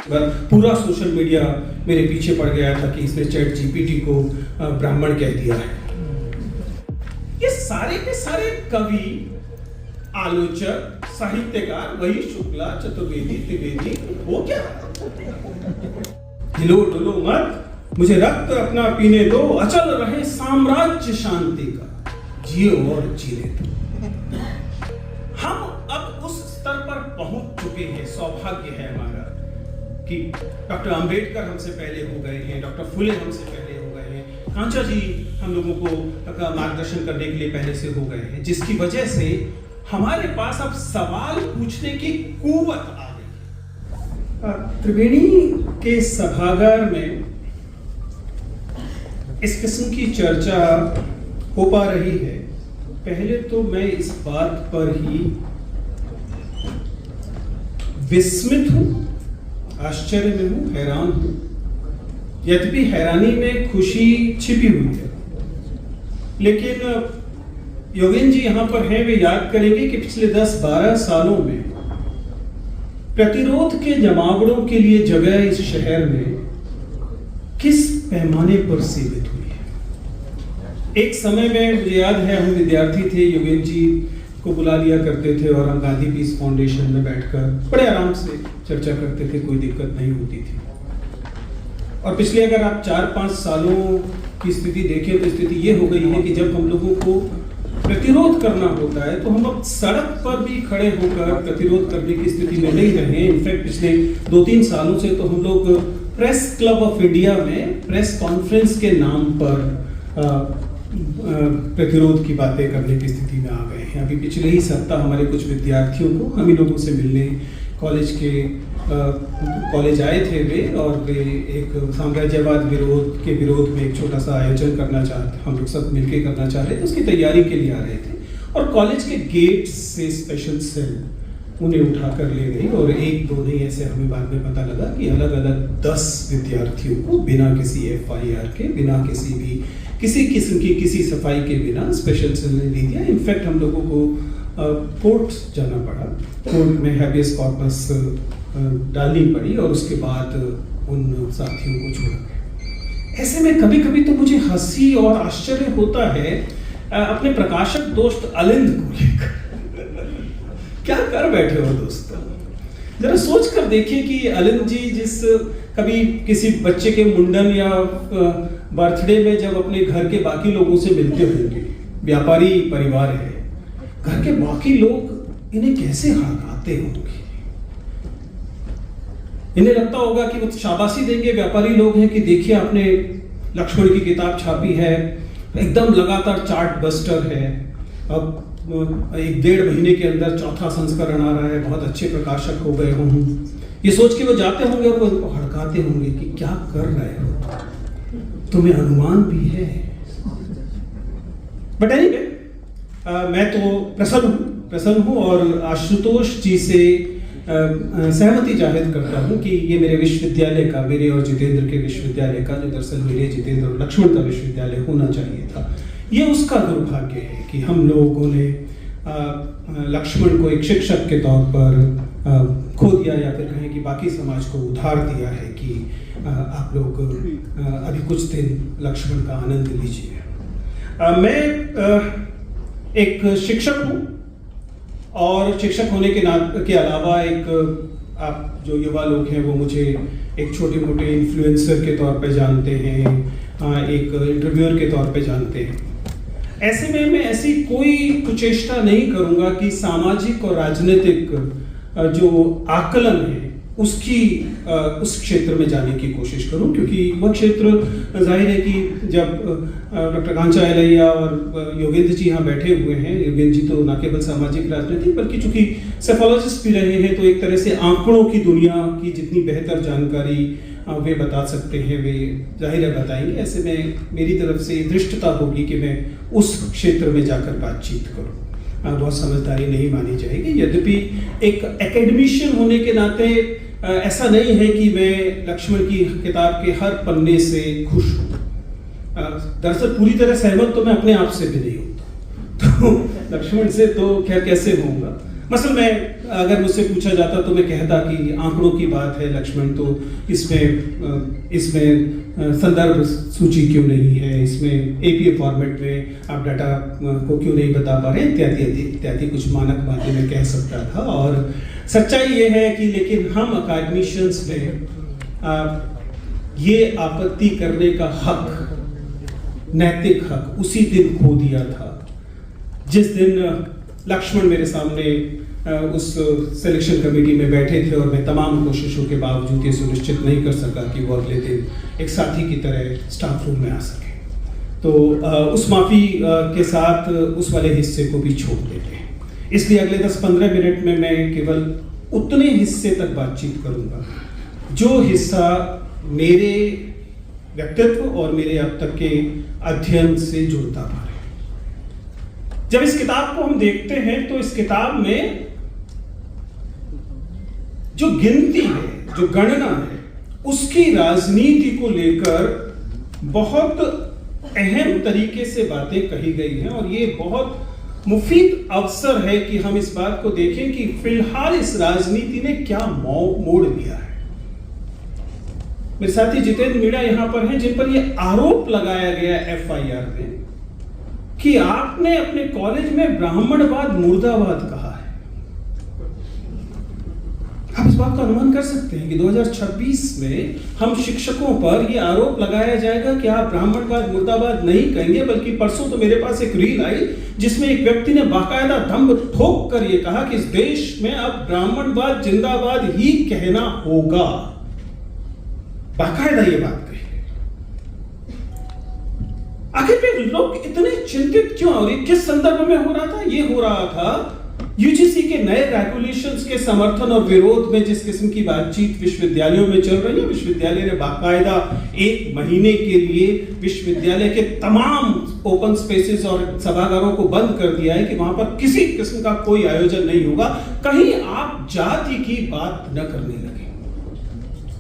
पूरा social media मेरे पीछे पड़ गया था कि इसने चैट जीपीटी को ब्राह्मण कह दिया है। ये सारे के सारे कवि, आलोचक, साहित्यकार वही शुक्ला, चतुर्वेदी, त्रिवेदी, वो क्या? हिलो डुलो मत, मुझे रक्त अपना पीने दो, अचल रहे साम्राज्य शांति का, जियो और जीने दो। हम अब उस स्तर पर पहुंच चुके हैं, सौभाग्य है हमारा कि डॉक्टर अंबेडकर हमसे पहले हो गए हैं, डॉक्टर फुले हमसे पहले हो गए हैं, कांचा जी हम लोगों को मार्गदर्शन करने के लिए पहले से हो गए हैं, जिसकी वजह से हमारे पास अब सवाल पूछने की कुव्वत आ गई। त्रिवेणी के सभागार में इस किस्म की चर्चा हो पा रही है। पहले तो मैं इस बात पर ही विस्मित हूं, आश्चर्य में हूं, हैरान हूं। यद्यपि हैरानी में खुशी छिपी हुई है, लेकिन योगेन जी यहां पर हैं, वे याद करेंगे कि पिछले 10-12 सालों में प्रतिरोध के जमावड़ों के लिए जगह इस शहर में किस पैमाने पर सीमित हुई है। एक समय में मुझे याद है, हम विद्यार्थी थे, योगेन जी को बुला लिया करते थे और हम गांधी पीस फाउंडेशन में बैठकर बड़े आराम से चर्चा करते थे, कोई दिक्कत नहीं होती थी। और पिछले अगर आप 4-5 सालों की स्थिति देखें तो स्थिति ये हो गई है कि जब हम लोगों को प्रतिरोध करना होता है तो हम अब सड़क पर भी खड़े होकर प्रतिरोध करने की स्थिति में नहीं रहे। इनफैक्ट पिछले 2-3 सालों से तो हम लोग प्रेस क्लब ऑफ इंडिया में प्रेस कॉन्फ्रेंस के नाम पर प्रतिरोध की बातें करने की स्थिति में आ गए हैं। अभी पिछले ही सप्ताह हमारे कुछ विद्यार्थियों को हम ही लोगों से मिलने कॉलेज आए थे वे, और वे एक साम्राज्यवाद विरोध के विरोध में एक छोटा सा आयोजन करना चाहते, हम लोग सब मिलकर करना चाह रहे थे, उसकी तैयारी के लिए आ रहे थे। और कॉलेज के गेट से स्पेशल सेल उन्हें उठाकर ले गई और 1-2 नहीं, ऐसे हमें बाद में पता लगा कि अलग अलग 10 विद्यार्थियों को बिना किसी FIR के, बिना किसी किस्म की किसी सफाई के बिना स्पेशल सेल ने ले दिया। इनफैक्ट हम लोगों को कोर्ट जाना पड़ा, कोर्ट में हैबियस कॉर्पस डालनी पड़ी और उसके बाद उन साथियों को छोड़ा गया। ऐसे में कभी कभी तो मुझे हंसी और आश्चर्य होता है अपने प्रकाशक दोस्त अलिंद को लेकर। क्या कर बैठे हो दोस्तों, जरा सोच कर देखिए कि अलिंद जी जिस कभी किसी बच्चे के मुंडन या बर्थडे में जब अपने घर के बाकी लोगों से मिलते होंगे, व्यापारी परिवार है, घर के बाकी लोग इन्हें कैसे हड़काते होंगे। इन्हें लगता होगा कि वो शाबाशी देंगे, व्यापारी लोग हैं, कि देखिए आपने लक्ष्मण की किताब छापी है, एकदम लगातार चार्ट बस्टर है, अब 1-1.5 महीने के अंदर 4था संस्करण आ रहा है, बहुत अच्छे प्रकाशक हो गए हों। ये सोच के वो जाते होंगे और वो हड़काते होंगे कि क्या कर रहे हो, तुम्हें अनुमान भी है। बट एनीवे, मैं तो प्रसन्न हूँ और आशुतोष जी से सहमति जाहिर करता हूँ कि ये मेरे विश्वविद्यालय का, मेरे और जितेंद्र के विश्वविद्यालय का, जो दरअसल मेरे, जितेंद्र और लक्ष्मण का विश्वविद्यालय होना चाहिए था, ये उसका दुर्भाग्य है कि हम लोगों ने लक्ष्मण को एक शिक्षक के तौर पर खो दिया, या फिर कहें कि बाकी समाज को उधार दिया है कि आप लोग अभी कुछ दिन लक्ष्मण का आनंद लीजिए। मैं एक शिक्षक हूँ और शिक्षक होने के अलावा एक, आप जो युवा लोग हैं वो मुझे एक छोटे मोटे इन्फ्लुएंसर के तौर पे जानते हैं, एक इंटरव्यूअर के तौर पे जानते हैं। ऐसे में मैं ऐसी कोई कुचेष्टा नहीं करूंगा कि सामाजिक और राजनीतिक जो आकलन है उसकी उस क्षेत्र में जाने की कोशिश करूं, क्योंकि वह क्षेत्र जाहिर है कि जब डॉक्टर कांचा एलैया और योगेंद्र जी यहाँ बैठे हुए हैं, योगेंद्र जी तो न केवल सामाजिक राजनीतिक बल्कि चूंकि सेफोलॉजिस्ट भी रहे हैं, तो एक तरह से आंकड़ों की दुनिया की जितनी बेहतर जानकारी वे बता सकते हैं, वे जाहिर है बताएंगे। ऐसे में मेरी तरफ से दृष्टता होगी कि मैं उस क्षेत्र में जाकर बातचीत करूं, बहुत समझदारी नहीं मानी जाएगी। यद्यपि एक एकेडमिशियन होने के नाते ऐसा नहीं है कि मैं लक्ष्मण की किताब के हर पन्ने से खुश हूँ। दरअसल पूरी तरह सहमत तो मैं अपने आप से भी नहीं होता, तो लक्ष्मण से तो खैर कैसे होऊंगा। मसल मैं अगर मुझसे पूछा जाता तो मैं कहता कि आंकड़ों की बात है लक्ष्मण, तो इसमें संदर्भ सूची क्यों नहीं है, इसमें एपीए फॉर्मेट में आप डाटा को क्यों नहीं बता पा रहे, इत्यादि इत्यादि कुछ मानक बातें मैं कह सकता था। और सच्चाई ये है कि लेकिन हम अकादमिशियंस में ये आपत्ति करने का हक, नैतिक हक उसी दिन खो दिया था जिस दिन लक्ष्मण मेरे सामने उस सिलेक्शन कमेटी में बैठे थे और मैं तमाम कोशिशों के बावजूद ये सुनिश्चित नहीं कर सका कि वो अगले दिन एक साथी की तरह स्टाफ रूम में आ सके। तो उस माफ़ी के साथ उस वाले हिस्से को भी छोड़ देते हैं। इसलिए अगले 10-15 मिनट में मैं केवल उतने हिस्से तक बातचीत करूंगा जो हिस्सा मेरे व्यक्तित्व और मेरे अब तक के अध्ययन से जुड़ता पा रहे। जब इस किताब को हम देखते हैं तो इस किताब में जो गिनती है, जो गणना है, उसकी राजनीति को लेकर बहुत अहम तरीके से बातें कही गई हैं। और ये बहुत मुफीद अवसर है कि हम इस बात को देखें कि फिलहाल इस राजनीति ने क्या मोड़ लिया है। मेरे साथी जितेंद्र मीणा यहां पर हैं, जिन पर यह आरोप लगाया गया एफआईआर में कि आपने अपने कॉलेज में ब्राह्मणवाद मुर्दाबाद कहा है। आप इस बात का अनुमान कर सकते हैं कि 2026 में हम शिक्षकों पर यह आरोप लगाया जाएगा कि आप ब्राह्मणवाद मुर्दाबाद नहीं कहेंगे, बल्कि परसों तो मेरे पास एक रील आई जिसमें एक व्यक्ति ने बाकायदा दम ठोक कर यह कहा कि इस देश में अब ब्राह्मणवाद जिंदाबाद ही कहना होगा। बाकायदा ये बात कही। आखिर में लोग इतने चिंतित क्यों, और ये किस संदर्भ में हो रहा था? ये हो रहा था यूजीसी के नए रेगुलेशंस के समर्थन और विरोध में जिस किस्म की बातचीत विश्वविद्यालयों में चल रही है। विश्वविद्यालय ने बाकायदा 1 महीने के लिए विश्वविद्यालय के तमाम ओपन स्पेसेस और सभागारों को बंद कर दिया है कि वहां पर किसी किस्म का कोई आयोजन नहीं होगा, कहीं आप जाति की बात न करने लगे।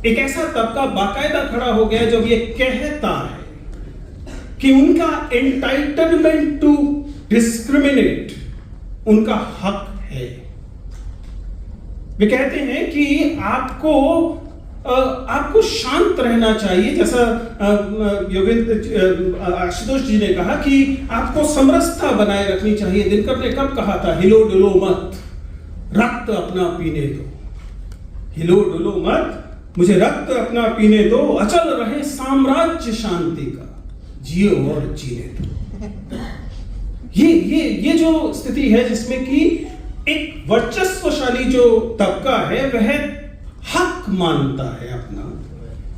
एक ऐसा तबका बाकायदा खड़ा हो गया जो ये कहता है कि उनका एंटाइटलमेंट टू डिस्क्रिमिनेट उनका हक है। वे कहते हैं कि आपको शांत रहना चाहिए, जैसा आशुतोष जी ने कहा कि आपको समरसता बनाए रखनी चाहिए। दिनकर ने कब कहा था, हिलो डुलो मत, रक्त अपना पीने दो। हिलो डुलो मत, मुझे रक्त अपना पीने दो, अचल रहे साम्राज्य शांति का, जियो और जीने दो। ये जो स्थिति है जिसमें कि एक वर्चस्वशाली जो तबका है वह हक मानता है अपना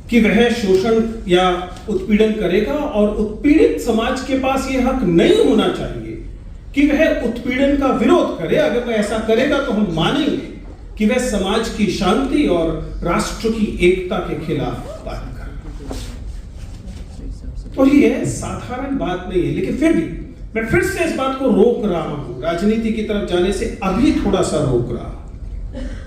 कि वह शोषण या उत्पीड़न करेगा, और उत्पीड़ित समाज के पास यह हक नहीं होना चाहिए कि वह उत्पीड़न का विरोध करे। अगर वह ऐसा करेगा तो हम मानेंगे कि वह समाज की शांति और राष्ट्र की एकता के खिलाफ बात कर। और ये साधारण बात नहीं है, लेकिन फिर भी मैं फिर से इस बात को रोक रहा हूं, राजनीति की तरफ जाने से अभी थोड़ा सा रोक रहा हूं।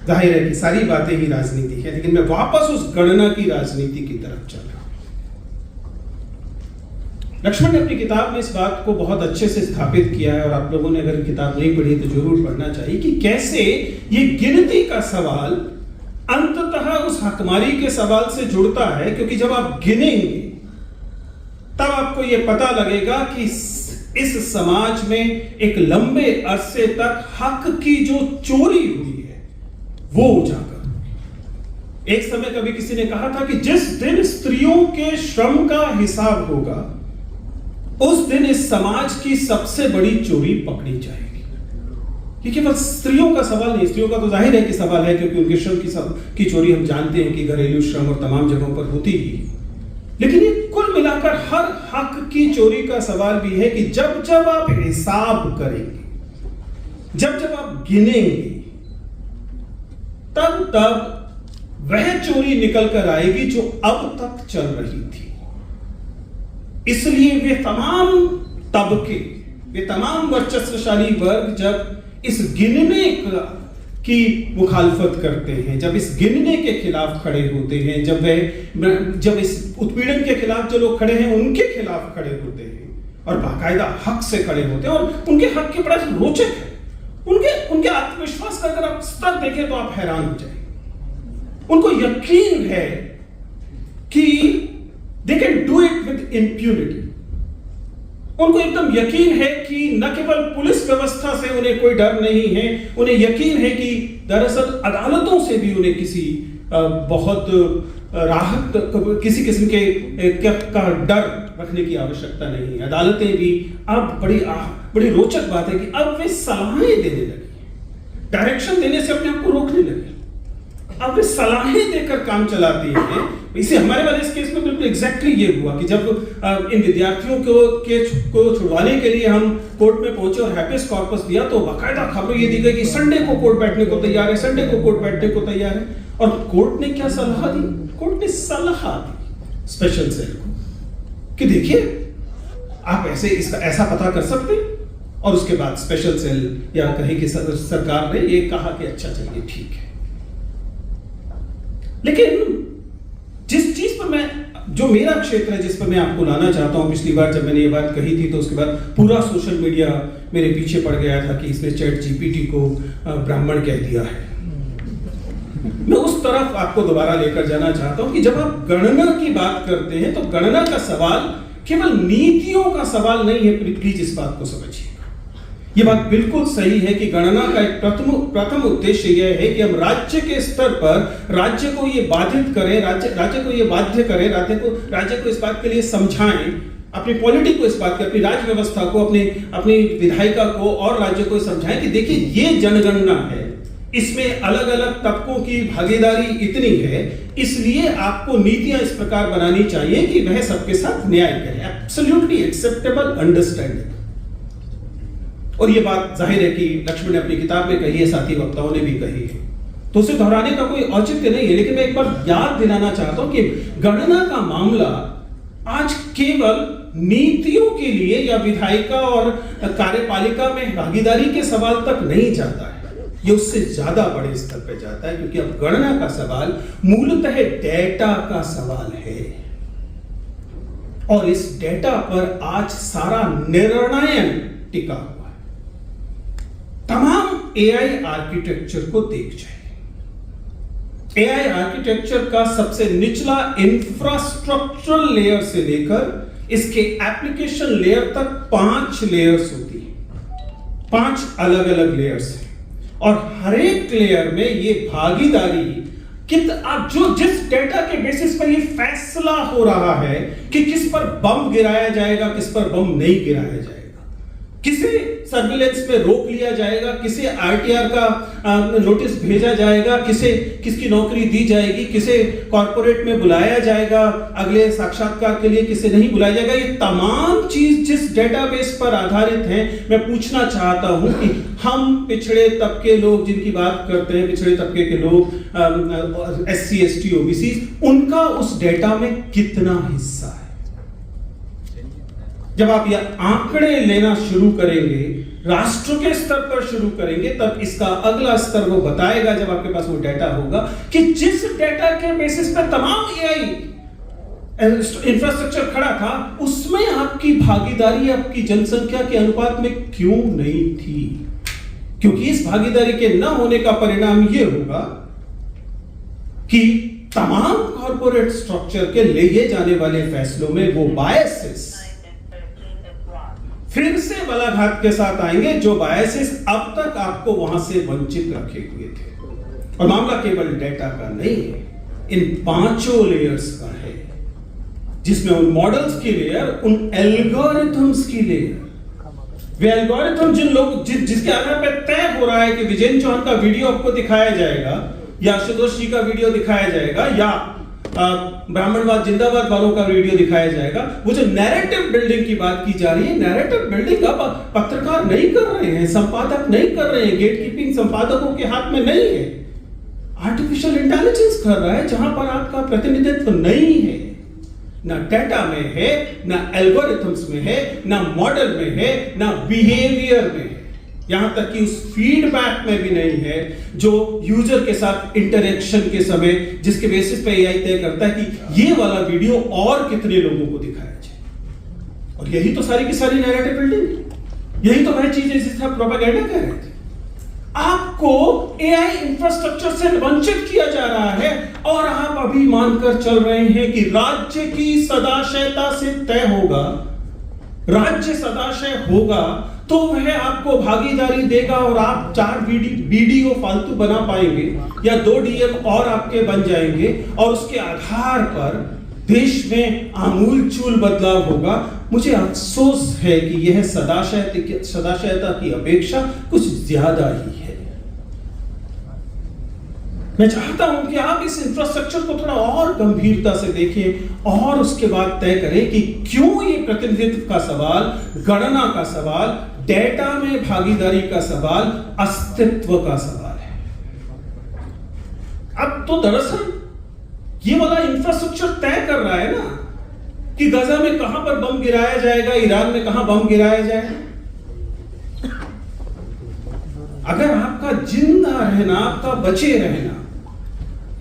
जाहिर है कि सारी बातें ही राजनीति है, लेकिन मैं वापस उस गणना की राजनीति की तरफ चल रहा हूं। लक्ष्मण ने अपनी किताब में इस बात को बहुत अच्छे से स्थापित किया है, और आप लोगों ने अगर किताब नहीं पढ़ी तो जरूर पढ़ना चाहिए कि कैसे ये गिनती का सवाल अंततः उस हकमारी के सवाल से जुड़ता है। क्योंकि जब आप गिनेंगे तब आपको यह पता लगेगा कि इस समाज में एक लंबे अरसे तक हक की जो चोरी हुई है वो उजागर हुई। एक समय कभी किसी ने कहा था कि जिस दिन स्त्रियों के श्रम का हिसाब होगा उस दिन इस समाज की सबसे बड़ी चोरी पकड़ी जाएगी। ये केवल स्त्रियों का सवाल नहीं, स्त्रियों का तो जाहिर है कि सवाल है, क्योंकि उनके श्रम की चोरी हम जानते हैं कि घरेलू श्रम और तमाम जगहों पर होती ही। लेकिन ये कुल मिलाकर हर हक की चोरी का सवाल भी है कि जब जब आप हिसाब करेंगे, जब जब आप गिनेंगे, तब तब वह चोरी निकल कर आएगी जो अब तक चल रही थी। इसलिए वे तमाम तबके, वे तमाम वर्चस्वशाली वर्ग जब इस गिनने की मुखालफत करते हैं, जब इस गिनने के खिलाफ खड़े होते हैं, जब इस उत्पीड़न के खिलाफ जो लोग खड़े हैं उनके खिलाफ खड़े होते हैं और बाकायदा हक से खड़े होते हैं, और उनके हक के बड़ा रोचक है। उनके आत्मविश्वास का अगर आप स्तर देखें तो आप हैरान हो जाएंगे। उनको यकीन है कि they can do it with impunity. उनको एकदम यकीन है कि न केवल पुलिस व्यवस्था से उन्हें कोई डर नहीं है, उन्हें यकीन है कि दरअसल अदालतों से भी उन्हें किसी बहुत राहत, किसी किस्म के का डर रखने की आवश्यकता नहीं है। अदालतें भी अब बड़ी रोचक बात है कि अब वे सलाहें देने लगी, डायरेक्शन देने से अपने आप को रोकने लगे। अब वे सलाहें देकर काम चलाती हैं। इसे हमारे वाले इस केस में बिल्कुल एग्जैक्टली ये हुआ कि जब इन विद्यार्थियों को छुड़वाने के लिए हम कोर्ट में पहुंचे और हैबियस कॉर्पस दिया तो बाकायदा खबर ये दी गई कि संडे को कोर्ट बैठने को तैयार है, संडे को कोर्ट बैठने को तैयार है। और कोर्ट ने क्या सलाह दी? कोर्ट ने सलाह दी स्पेशल सेल को कि देखिए आप ऐसा पता कर सकते हैं। और उसके बाद स्पेशल सेल या कहीं की सरकार ने ये कहा कि अच्छा चलिए ठीक है। लेकिन जिस चीज पर जो मेरा क्षेत्र है जिस पर मैं आपको लाना चाहता हूं, पिछली बार जब मैंने ये बात कही थी तो उसके बाद पूरा सोशल मीडिया मेरे पीछे पड़ गया था कि इसने चैट जीपीटी को ब्राह्मण कह दिया है। मैं उस तरफ आपको दोबारा लेकर जाना चाहता हूं कि जब आप गणना की बात करते हैं तो गणना का सवाल केवल नीतियों का सवाल नहीं है। प्लीज इस बात को समझिए। यह बात बिल्कुल सही है कि गणना का एक प्रथम उद्देश्य यह है कि हम राज्य के स्तर पर राज्य को ये बाधित करें, राज्य को ये बाध्य करें, राज्य को इस बात के लिए समझाएं, अपनी पॉलिटी को इस बात के, अपनी राज्य व्यवस्था को, अपनी विधायिका को और राज्य को समझाएं कि देखिए ये जनगणना है, इसमें अलग अलग तबकों की भागीदारी इतनी है, इसलिए आपको नीतियां इस प्रकार बनानी चाहिए कि वह सबके साथ न्याय करे। Absolutely acceptable, understandable. और ये बात जाहिर है कि लक्ष्मण ने अपनी किताब में कही है, साथी वक्ताओं ने भी कही है, तो उसे दोहराने का कोई औचित्य नहीं है। लेकिन मैं एक बार याद दिलाना चाहता हूं कि गणना का मामला आज केवल नीतियों के लिए या विधायिका और कार्यपालिका में भागीदारी के सवाल तक नहीं जाता है, ये उससे ज्यादा बड़े स्तर पर जाता है। क्योंकि अब गणना का सवाल मूलतः डेटा का सवाल है और इस डेटा पर आज सारा निर्णय टिका हुआ है। तमाम एआई आर्किटेक्चर को देख जाए। एआई आर्किटेक्चर का सबसे निचला इंफ्रास्ट्रक्चरल लेयर से लेकर इसके एप्लीकेशन लेयर तक 5 लेयर्स होती है, 5 अलग अलग लेयर्स हैं। और हर एक लेयर में ये भागीदारी जिस डेटा के बेसिस पर ये फैसला हो रहा है कि किस पर बम गिराया जाएगा, किस पर बम नहीं गिराया जाएगा, किसे सर्विलेंस में रोक लिया जाएगा, किसे आरटीआर का नोटिस भेजा जाएगा, किसकी नौकरी दी जाएगी, किसे कॉर्पोरेट में बुलाया जाएगा अगले साक्षात्कार के लिए, किसे नहीं बुलाया जाएगा, ये तमाम चीज जिस डेटाबेस पर आधारित है। मैं पूछना चाहता हूं कि हम पिछड़े तबके लोग जिनकी बात करते हैं, पिछड़े तबके के लोग, SC ST OBC, उनका उस डेटा में कितना हिस्सा है? जब आप ये आंकड़े लेना शुरू करेंगे, राष्ट्र के स्तर पर शुरू करेंगे, तब इसका अगला स्तर वो बताएगा जब आपके पास वो डेटा होगा कि जिस डेटा के बेसिस पर तमाम एआई इंफ्रास्ट्रक्चर खड़ा था, उसमें आपकी भागीदारी आपकी जनसंख्या के अनुपात में क्यों नहीं थी? क्योंकि इस भागीदारी के न होने का परिणाम यह होगा कि तमाम कॉर्पोरेट स्ट्रक्चर के लिए जाने वाले फैसलों में वो बायसेस फिर से बलाघात के साथ आएंगे, जो बायसेस अब तक आपको वहां से वंचित रखे हुए थे। और मामला केवल डेटा का नहीं है, इन 5 लेयर्स का है, जिसमें उन मॉडल्स की लेयर, उन एल्गोरिथम्स की लेयर, वे एल्गोरिथम जिसके आधार पर तय हो रहा है कि विजयन चौहान का वीडियो आपको दिखाया जाएगा या आशुतोष जी का वीडियो दिखाया जाएगा या ब्राह्मणवाद जिंदाबाद वालों का वीडियो दिखाया जाएगा। वो जो नैरेटिव बिल्डिंग की बात की जा रही है, नैरेटिव बिल्डिंग अब पत्रकार नहीं कर रहे हैं, संपादक नहीं कर रहे हैं, गेट कीपिंग संपादकों के हाथ में नहीं है, आर्टिफिशियल इंटेलिजेंस कर रहा है, जहां पर आपका प्रतिनिधित्व नहीं है, ना डेटा में है, ना एल्गोरिथम्स में है, ना मॉडल में है, ना बिहेवियर में है, यहां तक कि उस फीडबैक में भी नहीं है जो यूजर के साथ इंटरेक्शन के समय जिसके बेसिस पे एआई तय करता है कि ये वाला वीडियो और कितने लोगों को दिखाया जाए। और यही तो सारी की सारी नैरेटिव बिल्डिंग है, यही तो वह चीज है जिसे आप प्रोपेगेंडा कह रहे थे। आपको एआई इंफ्रास्ट्रक्चर से वंचित किया जा रहा है और आप अभी मानकर चल रहे हैं कि राज्य की सदाशयता से तय होगा, राज्य सदाशय होगा तो वह आपको भागीदारी देगा और आप 4 बीडीओ फालतू बना पाएंगे या 2 डीएम और आपके बन जाएंगे और उसके आधार पर देश में आमूलचूल बदलाव होगा। मुझे अफसोस है कि यह सदाशयता की अपेक्षा कुछ ज्यादा ही है। मैं चाहता हूं कि आप इस इंफ्रास्ट्रक्चर को थोड़ा और गंभीरता से देखें और उसके बाद तय करें कि क्यों ये प्रतिनिधित्व का सवाल, गणना का सवाल, डेटा में भागीदारी का सवाल, अस्तित्व का सवाल है। अब तो दरअसल ये वाला इंफ्रास्ट्रक्चर तय कर रहा है ना कि गजा में कहां पर बम गिराया जाएगा, ईरान में कहां बम गिराया जाएगा। अगर आपका जिंदा रहना, आपका बचे रहना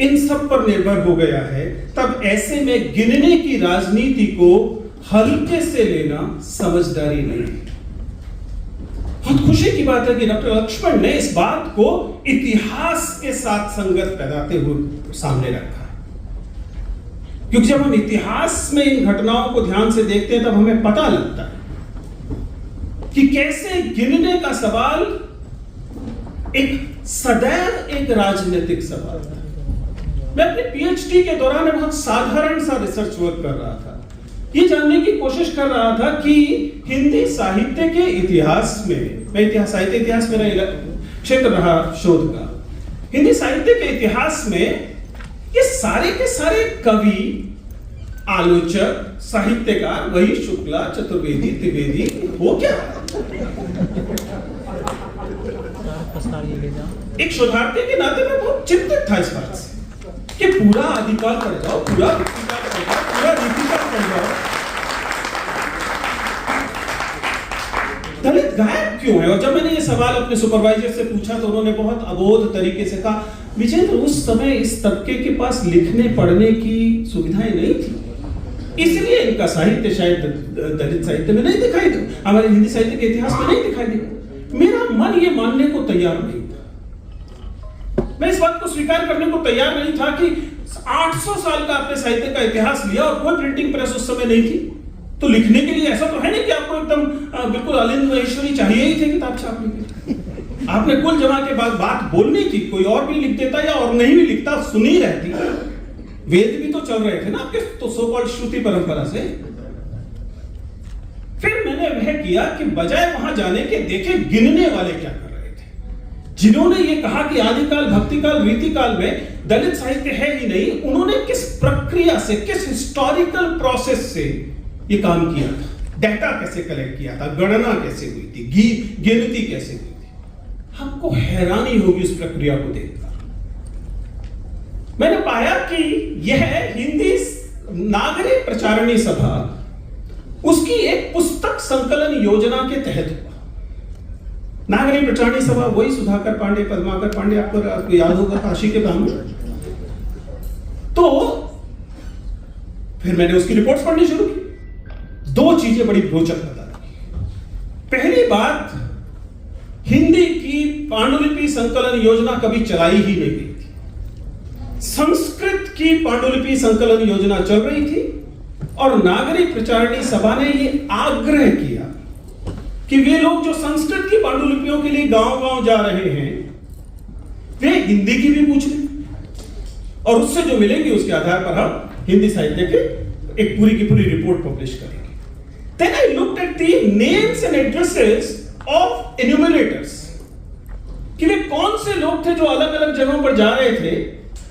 इन सब पर निर्भर हो गया है, तब ऐसे में गिनने की राजनीति को हल्के से लेना समझदारी नहीं है। बहुत खुशी की बात है कि डॉक्टर लक्ष्मण ने इस बात को इतिहास के साथ संगत कराते हुए सामने रखा है, क्योंकि जब हम इतिहास में इन घटनाओं को ध्यान से देखते हैं तब हमें पता लगता है कि कैसे गिनने का सवाल सदैव एक राजनीतिक सवाल था। मैं अपने पीएचडी के दौरान बहुत साधारण सा रिसर्च वर्क कर रहा था, ये जानने की कोशिश कर रहा था कि हिंदी साहित्य के इतिहास में, मैं साहित्य इतिहास मेरा क्षेत्र रहा शोध का, हिंदी साहित्य के इतिहास में ये सारे के सारे कवि, आलोचक, साहित्यकार वही शुक्ला, चतुर्वेदी, त्रिवेदी, वो क्या एक शोधार्थी के नाते में बहुत चिंतित था इस बात से कि पूरा आदिकाल पढ़ जाओ, पूरा रीतिकाल पढ़ जाओ, पूरा रीतिकाल पढ़ जाओ, दलित गायब क्यों है। और जब मैंने ये सवाल अपने सुपरवाइजर से पूछा तो उन्होंने बहुत अबोध तरीके से कहा, विजेंद्र उस समय इस तबके के पास लिखने पढ़ने की सुविधाएं नहीं थी, इसलिए इनका साहित्य शायद दलित साहित्य में नहीं दिखाई दे, हमारे हिंदी साहित्य के इतिहास में नहीं दिखाई देगा। मेरा मन ये मानने को तैयार नहीं था, मैं इस बात को स्वीकार करने को तैयार नहीं था कि 800 साल का आपने साहित्य का इतिहास लिया और कोई प्रिंटिंग प्रेस उस समय नहीं थी, तो लिखने के लिए ऐसा तो है नहीं कि आपको एकदम बिल्कुल अलिंद महेश्वरी चाहिए ही थे किताब छापने के लिए। आपने कुल जमा के बाद बात बोलनी थी, कोई और भी लिख देता या और नहीं भी लिखता, सुनी रहती। वेद भी तो चल रहे थे ना आपके तो सो कॉल्ड श्रुति परंपरा से। फिर मैंने वह किया कि बजाय वहां जाने के देखे गिनने वाले क्या कर रहे थे, जिन्होंने ये कहा कि आदिकाल, भक्तिकाल, रीतिकाल में दलित साहित्य है ही नहीं, उन्होंने किस प्रक्रिया से, किस हिस्टोरिकल प्रोसेस से ये काम किया था, डेटा कैसे कलेक्ट किया था, गणना कैसे हुई थी, गिनती कैसे हुई थी। आपको हैरानी होगी उस प्रक्रिया को देखकर। मैंने पाया कि यह हिंदी नागरिक प्रचारणी सभा उसकी एक पुस्तक संकलन योजना के तहत हुआ। नागरिक प्रचारणी सभा वही सुधाकर पांडे, पद्माकर पांडे, आपको याद होगा, काशी के ब्राह्मण। तो फिर मैंने उसकी रिपोर्ट्स पढ़नी शुरू की। 2 चीजें बड़ी रोचक बता रही। पहली बात, हिंदी की पांडुलिपि संकलन योजना कभी चलाई ही नहीं गई थी। संस्कृत की पांडुलिपि संकलन योजना चल रही थी और नागरिक प्रचारणी सभा ने यह आग्रह किया कि वे लोग जो संस्कृत की पांडुलिपियों के लिए गांव-गांव जा रहे हैं, वे हिंदी की भी पूछ लें और उससे जो मिलेंगे उसके आधार पर हम हिंदी साहित्य के एक पूरी की पूरी रिपोर्ट पब्लिश करेंगे। Then I looked at the names and addresses of enumerators कि वे कौन से लोग थे जो अलग-अलग जगहों पर जा रहे थे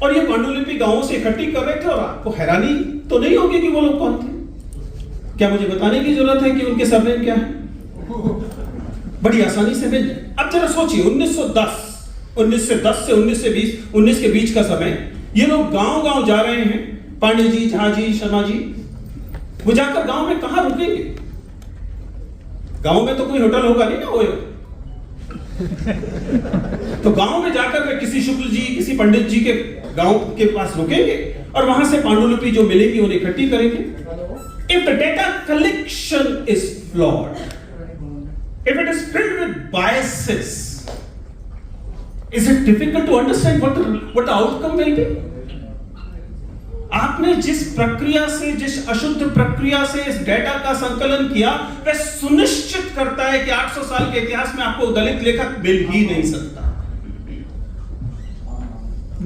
और ये पांडुलिपि गांवों से इकट्ठी कर रहे थे। और आपको हैरानी तो नहीं होगी कि वो लोग कौन थे। क्या मुझे बताने की जरूरत है कि उनके सरनेम क्या है? बड़ी आसानी से मिल जाए। अब जरा सोचिए, 1910 से 1920, 19 के बीच का समय, ये लोग गांव-गांव जा रहे हैं, पांडे जी, झा जी, शर्मा जी, वो जाकर गांव में कहां रुकेंगे? गांव में तो कोई होटल होगा नहीं ना, वो तो गांव में जाकर वे किसी शुक्ल जी, किसी पंडित जी के गांव के पास रुकेंगे और वहां से पांडुलिपि जो मिलेगी उन्हें इकट्ठी करेंगे। If the data collection is flawed, if it is filled with biases, Is it difficult to understand what the outcome will be? आपने जिस प्रक्रिया से, जिस अशुद्ध प्रक्रिया से इस डेटा का संकलन किया, वह सुनिश्चित करता है कि 800 साल के इतिहास में आपको दलित लेखक मिल ही नहीं सकता।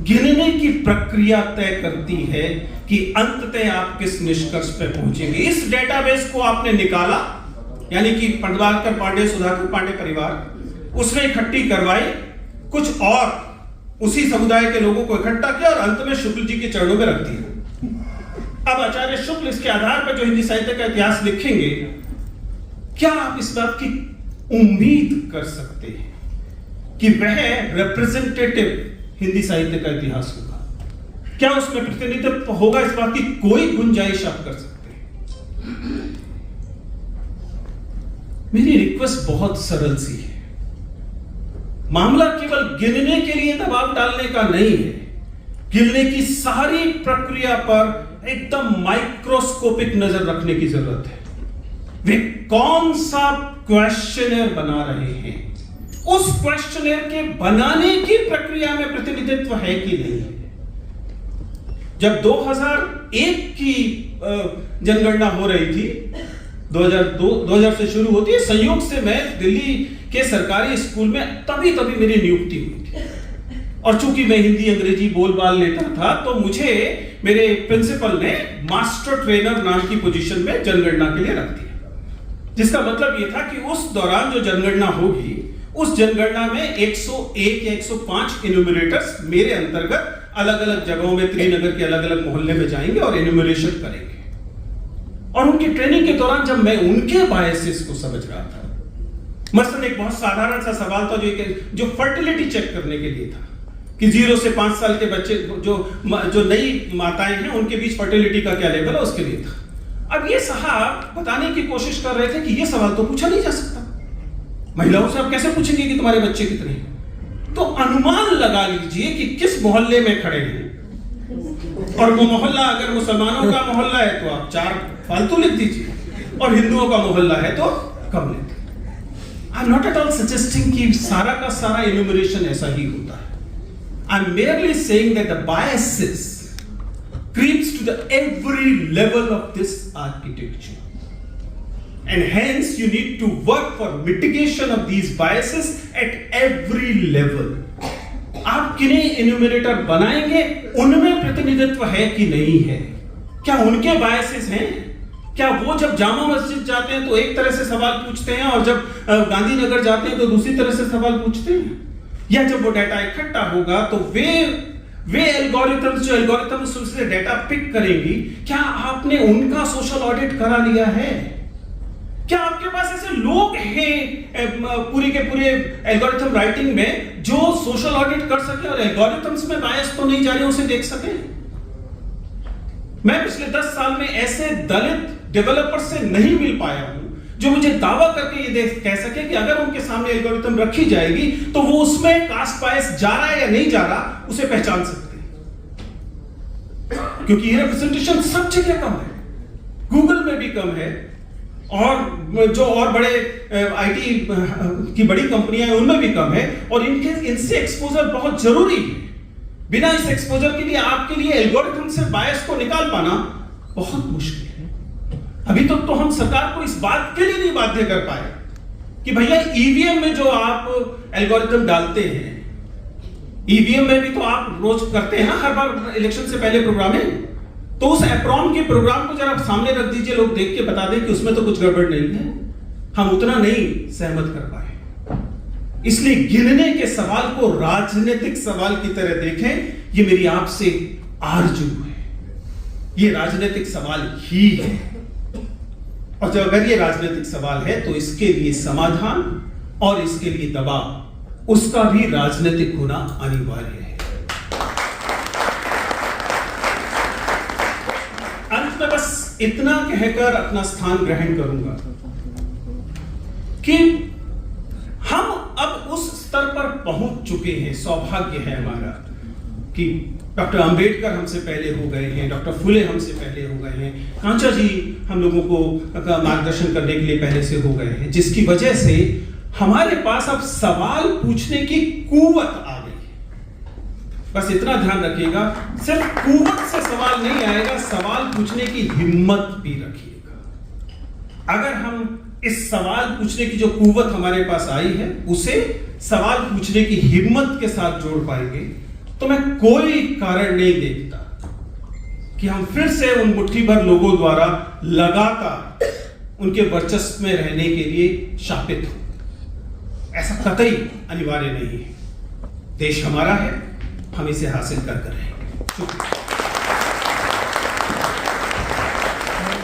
गिनने की प्रक्रिया तय करती है कि अंततः आप किस निष्कर्ष पे पहुंचेंगे। इस डेटाबेस को आपने निकाला, यानी कि पंडवालकर पांडे, सुधाकर पांडे परिवार, उसने इकट्ठी करवाई, कुछ और उसी समुदाय के लोगों को इकट्ठा किया और अंत में शुक्ल जी के चरणों में रख दिया। अब आचार्य शुक्ल इसके आधार पर जो हिंदी साहित्य का इतिहास लिखेंगे, क्या आप इस बात की उम्मीद कर सकते हैं कि वह रिप्रेजेंटेटिव हिंदी साहित्य का इतिहास होगा? क्या उसमें प्रतिनिधित्व होगा? इस बात की कोई गुंजाइश आप कर सकते हैं? मेरी रिक्वेस्ट बहुत सरल सी है। मामला केवल गिनने के लिए दबाव डालने का नहीं है, गिनने की सारी प्रक्रिया पर एकदम माइक्रोस्कोपिक नजर रखने की जरूरत है। वे कौन सा क्वेश्चनर बना रहे हैं, उस क्वेश्चनर के बनाने की प्रक्रिया में प्रतिनिधित्व है कि नहीं है। जब 2001 की जनगणना हो रही थी, 2000 से शुरू होती है, संयोग से मैं दिल्ली के सरकारी स्कूल में तभी मेरी नियुक्ति हुई थी, और चूंकि मैं हिंदी अंग्रेजी बोलबाल लेता था, तो मुझे मेरे प्रिंसिपल ने मास्टर ट्रेनर नाम की पोजीशन में जनगणना के लिए रख दिया। जिसका मतलब यह था कि उस दौरान जो जनगणना होगी, उस जनगणना में 101 या 105 इन्यूमरेटर्स मेरे अंतर्गत अलग अलग जगहों में, त्रिनगर के अलग अलग मोहल्ले में जाएंगे और इन्यूमरेशन करेंगे। और उनकी ट्रेनिंग के दौरान जब मैं उनके बायसेस को समझ रहा था, मसलन एक बहुत साधारण सा सवाल था जो फर्टिलिटी चेक करने के लिए था कि 0 से 5 साल के बच्चे जो नई माताएं हैं उनके बीच फर्टिलिटी का क्या लेवल है, उसके लिए था। अब ये साहब बताने की कोशिश कर रहे थे कि ये सवाल तो पूछा नहीं जा सकता, महिलाओं से आप कैसे पूछेंगे कि तुम्हारे बच्चे कितने हैं? तो अनुमान लगा लीजिए कि किस मोहल्ले में खड़े हैं, और वो मोहल्ला अगर मुसलमानों का मोहल्ला है तो आप 4 फालतू लिख दीजिए, और हिंदुओं का मोहल्ला है तो कम लिख दीजिए। I am not at all suggesting कि सारा का सारा इन्यूमरेशन ऐसा ही होता है। I am merely saying that the biases creeps to the every level of this architecture, and hence you need to work for mitigation of these biases at every level. आप किन्हें enumerator बनाएंगे, उनमें प्रतिनिधित्व है कि नहीं है? क्या उनके बायसेस हैं? क्या वो जब जामा मस्जिद जाते हैं तो एक तरह से सवाल पूछते हैं, और जब गांधीनगर जाते हैं तो दूसरी तरह से सवाल पूछते हैं? या जब वो डाटा इकट्ठा होगा तो वे एल्गोरिथम्स जो एल्गोरिथम्स उससे डाटा पिक करेंगी, क्या आपने उनका सोशल ऑडिट करा लिया है? क्या आपके पास ऐसे लोग हैं पूरी के पूरे एल्गोरिथम राइटिंग में जो सोशल ऑडिट कर सके और एल्गोरिथम्स में बायस तो नहीं जा रहे उसे देख सके? मैं पिछले 10 साल में ऐसे दलित डेवलपर से नहीं मिल पाया हूं जो मुझे दावा करके ये कह सके कि अगर उनके सामने एल्गोरिथम रखी जाएगी तो वो उसमें कास्ट बायस जा रहा है या नहीं जा रहा उसे पहचान सकते हैं। क्योंकि ये रिप्रेजेंटेशन सब जगह कम है, गूगल में भी कम है, और जो और बड़े आईटी की बड़ी कंपनियां हैं उनमें भी कम है, और इनसे एक्सपोजर बहुत जरूरी है। बिना इस एक्सपोजर के लिए आपके लिए एल्गोरिथम से बायस को निकाल पाना बहुत मुश्किल है। अभी तक तो हम सरकार को इस बात के लिए नहीं बाध्य कर पाए कि भैया ईवीएम में जो आप एल्गोरिथम डालते हैं, ईवीएम में भी तो आप रोज करते हैं ना, हर बार इलेक्शन से पहले प्रोग्रामिंग, तो उस एप्रॉन के प्रोग्राम को जरा सामने रख दीजिए, लोग देख के बता दें कि उसमें तो कुछ गड़बड़ नहीं है। हम उतना नहीं सहमत कर पाए। इसलिए गिनने के सवाल को राजनीतिक सवाल की तरह देखें, ये मेरी आपसे आरजू है। ये राजनीतिक सवाल ही है, और जब अगर ये राजनीतिक सवाल है तो इसके लिए समाधान और इसके लिए दबाव, उसका भी राजनीतिक होना अनिवार्य है। अंत में बस इतना कहकर अपना स्थान ग्रहण करूंगा कि हम अब उस स्तर पर पहुंच चुके हैं, सौभाग्य है हमारा कि डॉक्टर अंबेडकर हमसे पहले हो गए हैं, डॉक्टर फुले हमसे पहले हो गए हैं, कांचा जी हम लोगों को मार्गदर्शन करने के लिए पहले से हो गए हैं, जिसकी वजह से हमारे पास अब सवाल पूछने की कुव्वत आ गई। बस इतना ध्यान रखिएगा, सिर्फ कुव्वत से सवाल नहीं आएगा, सवाल पूछने की हिम्मत भी रखिएगा। अगर हम इस सवाल पूछने की जो कुव्वत हमारे पास आई है उसे सवाल पूछने की हिम्मत के साथ जोड़ पाएंगे, तो मैं कोई कारण नहीं देखता कि हम फिर से उन मुट्ठी भर लोगों द्वारा लगातार उनके वर्चस्व में रहने के लिए शापित हो। ऐसा कतई अनिवार्य नहीं है। देश हमारा है, हम इसे हासिल कर रहेंगे। शुक्रिया।